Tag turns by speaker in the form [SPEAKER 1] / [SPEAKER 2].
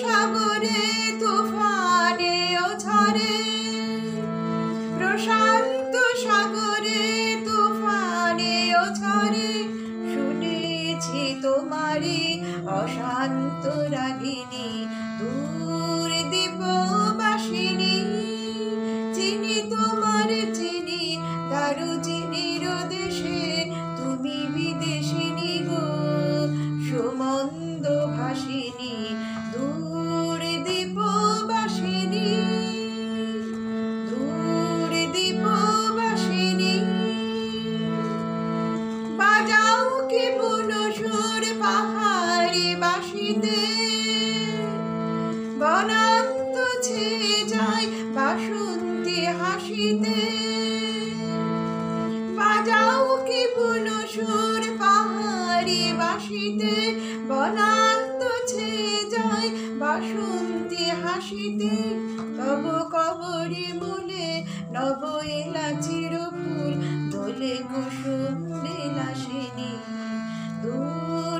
[SPEAKER 1] সাগরে তুফানে ও ঝড়ে, প্রশান্ত সাগরে তুফানে ও ঝড়ে, শুনেছি তোমারি অশান্ত রাগিনী দূর দীপবাসিনী। চিনি তোমার চিনি দারুচিনির দেশে, তুমি বিদেশিনী গো সুমন্দ ভাসিনী দূর দীপবাসিনী, দূর দীপবাসিনী। বাজাও কি বুনসুর পাহাড়ি বাসিতে, বনান্ত ছেয়ে যায় বাসন্তী হাসিতে। বাজাও কি বুনসুর পাহাড়ি বাসিতে, বনান্ত ছেয়ে যায় বাসন্তী হাসিতে। তব কবরী মূলে নব এলাচির ফুল, দোলে কুসুম বিলাসিনী দূর